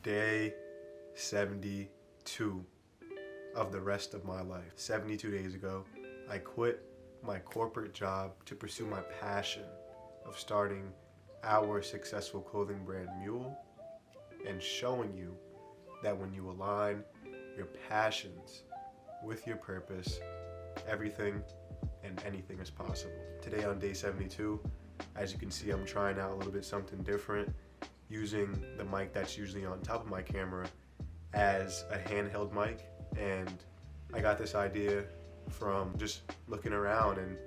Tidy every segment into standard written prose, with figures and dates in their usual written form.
day 72 of the rest of my life. 72 days ago, I quit my corporate job to pursue my passion of starting our successful clothing brand MUEL and showing you that when you align your passions with your purpose, everything and anything is possible. Today on day 72, as you can see, I'm trying out a little bit something different, using the mic that's usually on top of my camera as a handheld mic. And I got this idea from just looking around and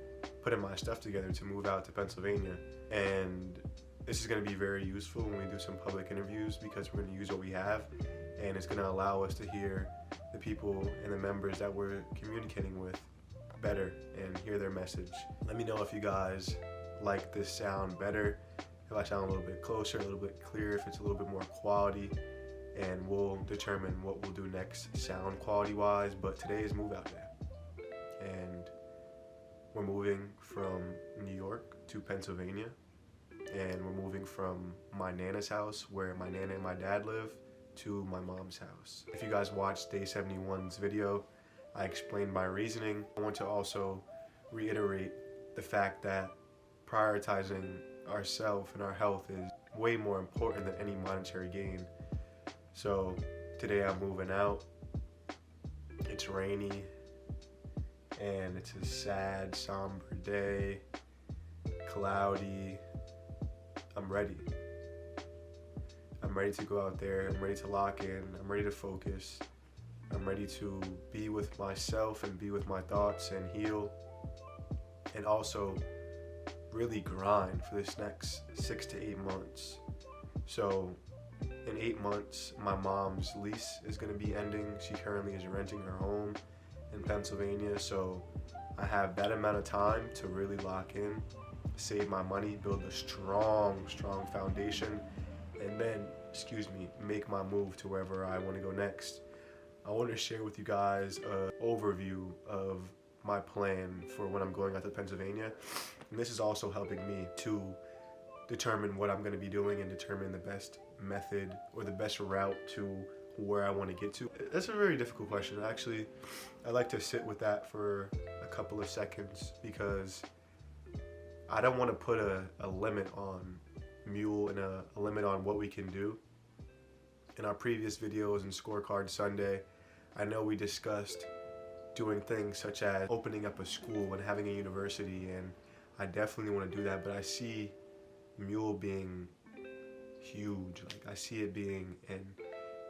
putting my stuff together to move out to Pennsylvania. And this is going to be very useful when we do some public interviews, because we're going to use what we have, and it's going to allow us to hear the people and the members that we're communicating with better and hear their message. Let me know if you guys like this sound better, if I sound a little bit closer, a little bit clearer, if it's a little bit more quality, and we'll determine what we'll do next sound quality wise. But today is move out day, and we're moving from New York to Pennsylvania, and we're moving from my Nana's house, where my Nana and my dad live, to my mom's house. If you guys watched day 71's video, I explained my reasoning. I want to also reiterate the fact that prioritizing ourselves and our health is way more important than any monetary gain. So today I'm moving out. It's rainy and it's a sad, somber day, cloudy. I'm ready. I'm ready to go out there. I'm ready to lock in. I'm ready to focus. I'm ready to be with myself and be with my thoughts and heal, and also really grind for this next 6 to 8 months. So in 8 months, my mom's lease is going to be ending. She currently is renting her home in Pennsylvania, so I have that amount of time to really lock in, save my money, build a strong foundation, and then, make my move to wherever I want to go next. I want to share with you guys an overview of my plan for when I'm going out to Pennsylvania. And this is also helping me to determine what I'm going to be doing and determine the best method or the best route to where I want to get to. That's a very difficult question. Actually, I like to sit with that for a couple of seconds, because I don't want to put a limit on MUEL and a limit on what we can do. In our previous videos and Scorecard Sunday, I know we discussed doing things such as opening up a school and having a university, and I definitely want to do that, but I see MUEL being huge. Like, I see it being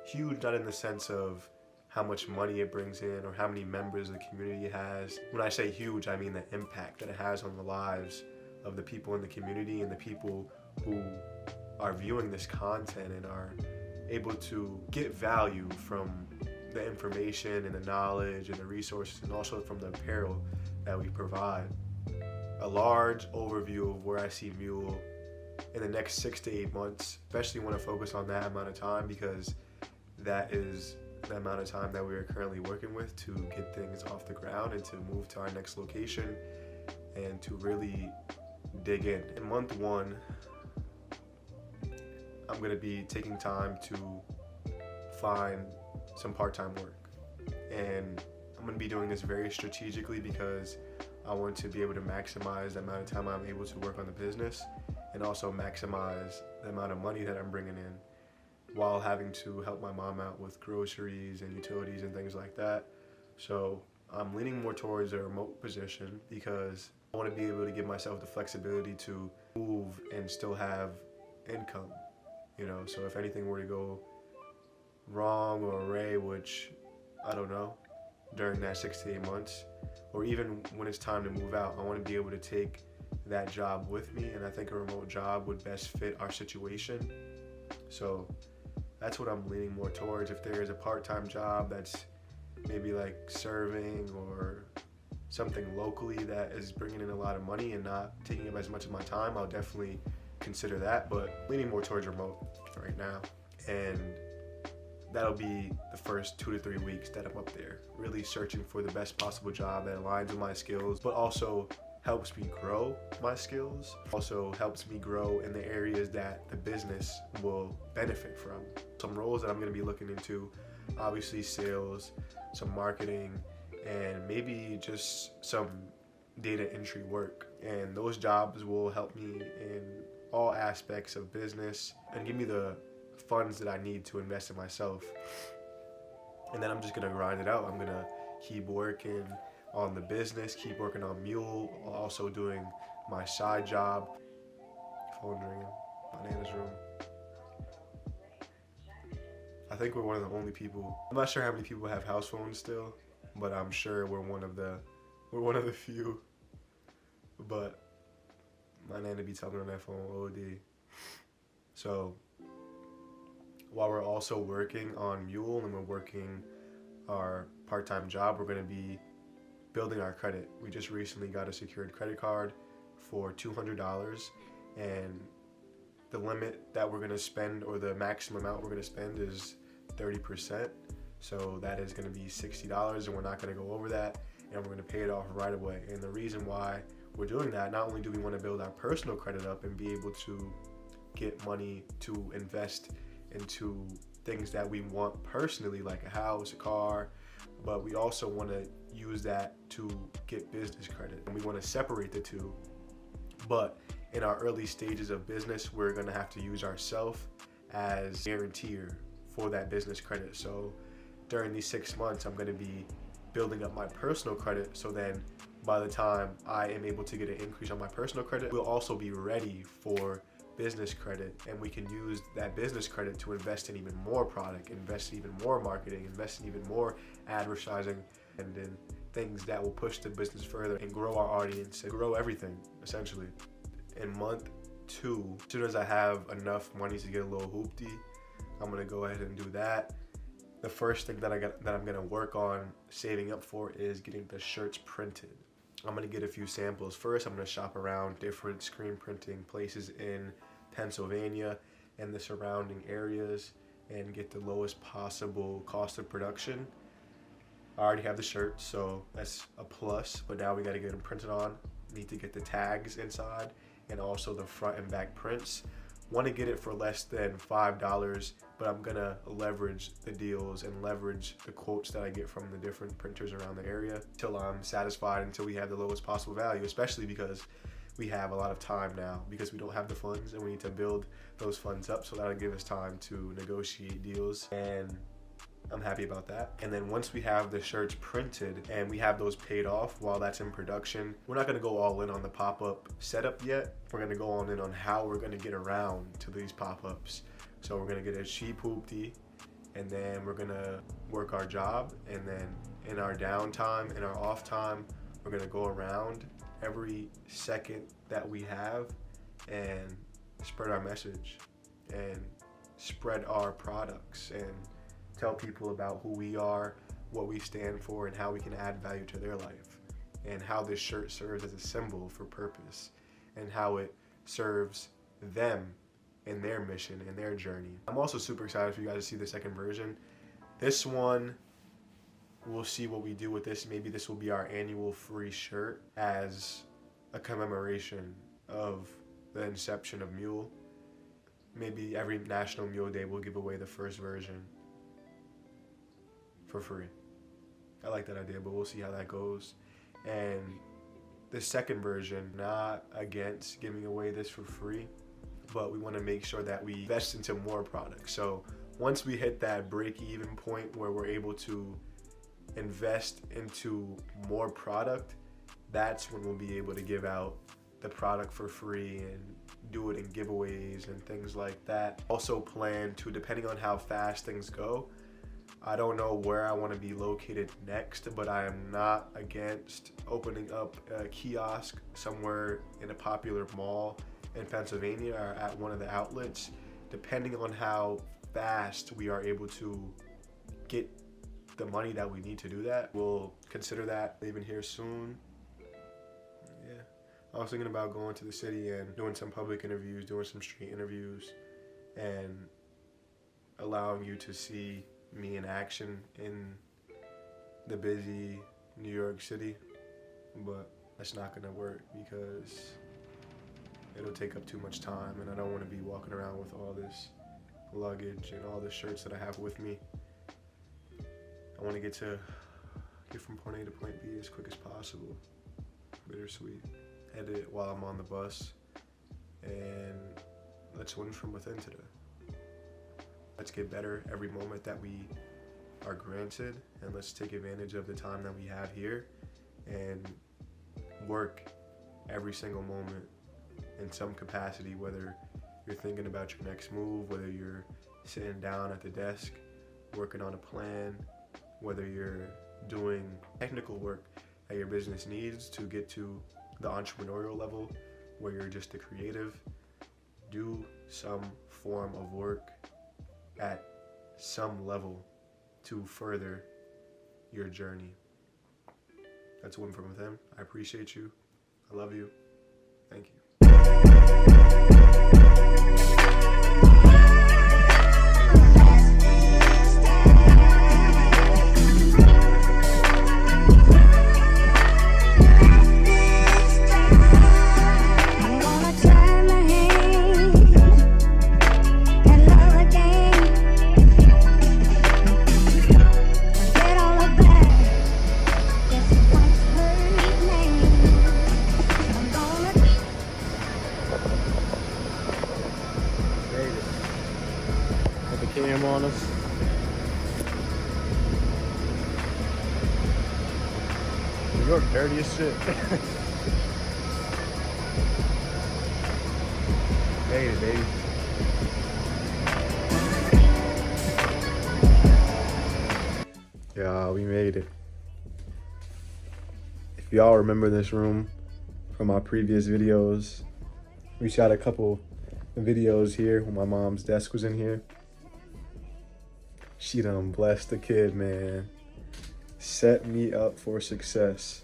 huge, not in the sense of how much money it brings in or how many members the community has. When I say huge, I mean the impact that it has on the lives of the people in the community and the people who are viewing this content and are able to get value from the information and the knowledge and the resources, and also from the apparel that we provide. A large overview of where I see MUEL in the next 6 to 8 months. Especially want to focus on that amount of time, because that is the amount of time that we are currently working with to get things off the ground and to move to our next location and to really dig in. In month 1, I'm going to be taking time to find some part-time work, and I'm going to be doing this very strategically, because I want to be able to maximize the amount of time I'm able to work on the business, and also maximize the amount of money that I'm bringing in, while having to help my mom out with groceries and utilities and things like that. So I'm leaning more towards a remote position, because I want to be able to give myself the flexibility to move and still have income. So if anything were to go wrong or awry, which I don't know, during that 6 to 8 months, or even when it's time to move out, I want to be able to take that job with me, and I think a remote job would best fit our situation. So that's what I'm leaning more towards. If there is a part-time job that's maybe like serving or something locally that is bringing in a lot of money and not taking up as much of my time, I'll definitely consider that, but leaning more towards remote right now. And that'll be the first 2 to 3 weeks that I'm up there, really searching for the best possible job that aligns with my skills, but also helps me grow my skills, also helps me grow in the areas that the business will benefit from. Some roles that I'm going to be looking into, obviously sales, some marketing, and maybe just some data entry work. And those jobs will help me in all aspects of business and give me the funds that I need to invest in myself. And then I'm just going to grind it out. I'm going to keep working on the business, keep working on MUEL, also doing my side job. Phone ringing, my Nana's room. I think we're one of the only people. I'm not sure how many people have house phones still, but I'm sure we're one of the few. But my Nana be talking on that phone OD. So while we're also working on MUEL and we're working our part-time job, we're going to be building our credit. We just recently got a secured credit card for $200, and the limit that we're going to spend, or the maximum amount we're going to spend, is 30%. So that is going to be $60, and we're not going to go over that, and we're going to pay it off right away. And the reason why we're doing that, not only do we want to build our personal credit up and be able to get money to invest into things that we want personally, like a house, a car, but we also want to use that to get business credit, and we want to separate the two. But in our early stages of business, we're going to have to use ourselves as guarantor for that business credit. So during these 6 months, I'm going to be building up my personal credit, so then by the time I am able to get an increase on my personal credit, we'll also be ready for business credit, and we can use that business credit to invest in even more product, invest in even more marketing, invest in even more advertising, and in things that will push the business further and grow our audience and grow everything, essentially. In month 2, as soon as I have enough money to get a little hoopty, I'm gonna go ahead and do that. The first thing that I'm gonna work on saving up for is getting the shirts printed. I'm gonna get a few samples first. I'm gonna shop around different screen printing places in Pennsylvania and the surrounding areas and get the lowest possible cost of production. I already have the shirts, so that's a plus, but now we gotta get them printed on. Need to get the tags inside and also the front and back prints. Want to get it for less than $5, but I'm gonna leverage the deals and leverage the quotes that I get from the different printers around the area till I'm satisfied, until we have the lowest possible value, especially because we have a lot of time now, because we don't have the funds and we need to build those funds up, so that'll give us time to negotiate deals, and I'm happy about that. And then once we have the shirts printed and we have those paid off while that's in production, we're not gonna go all in on the pop-up setup yet. We're gonna go on in on how we're gonna get around to these pop-ups. So we're gonna get a cheap hoopty, and then we're gonna work our job, and then in our downtime, in our off time, we're gonna go around every second that we have and spread our message and spread our products and tell people about who we are, what we stand for, and how we can add value to their life, and how this shirt serves as a symbol for purpose, and how it serves them in their mission and their journey. I'm also super excited for you guys to see the second version. This one, we'll see what we do with this. Maybe this will be our annual free shirt as a commemoration of the inception of MUEL. Maybe every National MUEL Day we'll give away the first version for free. I like that idea, but we'll see how that goes. And the second version, not against giving away this for free, but we want to make sure that we invest into more products. So once we hit that break-even point where we're able to invest into more product, that's when we'll be able to give out the product for free and do it in giveaways and things like that. Also plan to, depending on how fast things go, I don't know where I want to be located next, but I am not against opening up a kiosk somewhere in a popular mall in Pennsylvania or at one of the outlets, depending on how fast we are able to get the money that we need to do that. We'll consider that leaving here soon. Yeah, I was thinking about going to the city and doing some public interviews, doing some street interviews, and allowing you to see me in action in the busy New York City. But that's not gonna work because it'll take up too much time, and I don't want to be walking around with all this luggage and all the shirts that I have with me. I want to get from point A to point B as quick as possible. Bittersweet. Edit it while I'm on the bus, and let's win from within today. Let's get better every moment that we are granted, and let's take advantage of the time that we have here and work every single moment in some capacity, whether you're thinking about your next move, whether you're sitting down at the desk working on a plan, whether you're doing technical work that your business needs to get to the entrepreneurial level where you're just a creative. Do some form of work at some level to further your journey. That's Win From Within. I appreciate you. I love you. Thank you. Cam on us. New York dirty as shit. Made it, baby. Yeah, we made it. If y'all remember this room from my previous videos, we shot a couple videos here when my mom's desk was in here. She done blessed the kid, man. Set me up for success.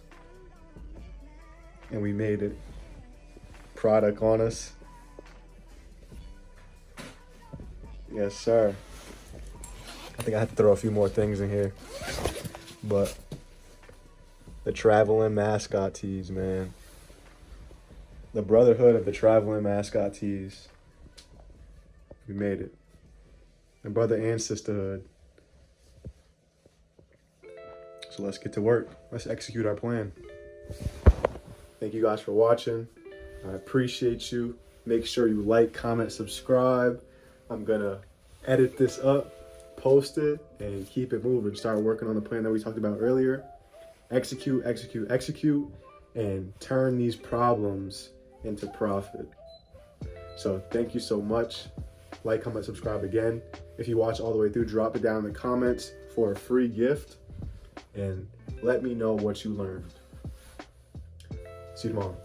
And we made it. Product on us. Yes, sir. I think I have to throw a few more things in here. But the traveling mascot tees, man. The Brotherhood of the traveling mascot tees. We made it. The brother and sisterhood. So let's get to work. Let's execute our plan. Thank you guys for watching. I appreciate you. Make sure you like, comment, subscribe. I'm gonna edit this up, post it, and keep it moving. Start working on the plan that we talked about earlier. Execute, execute, execute, and turn these problems into profit. So thank you so much. Like, comment, subscribe again. If you watch all the way through, drop it down in the comments for a free gift and let me know what you learned. See you tomorrow.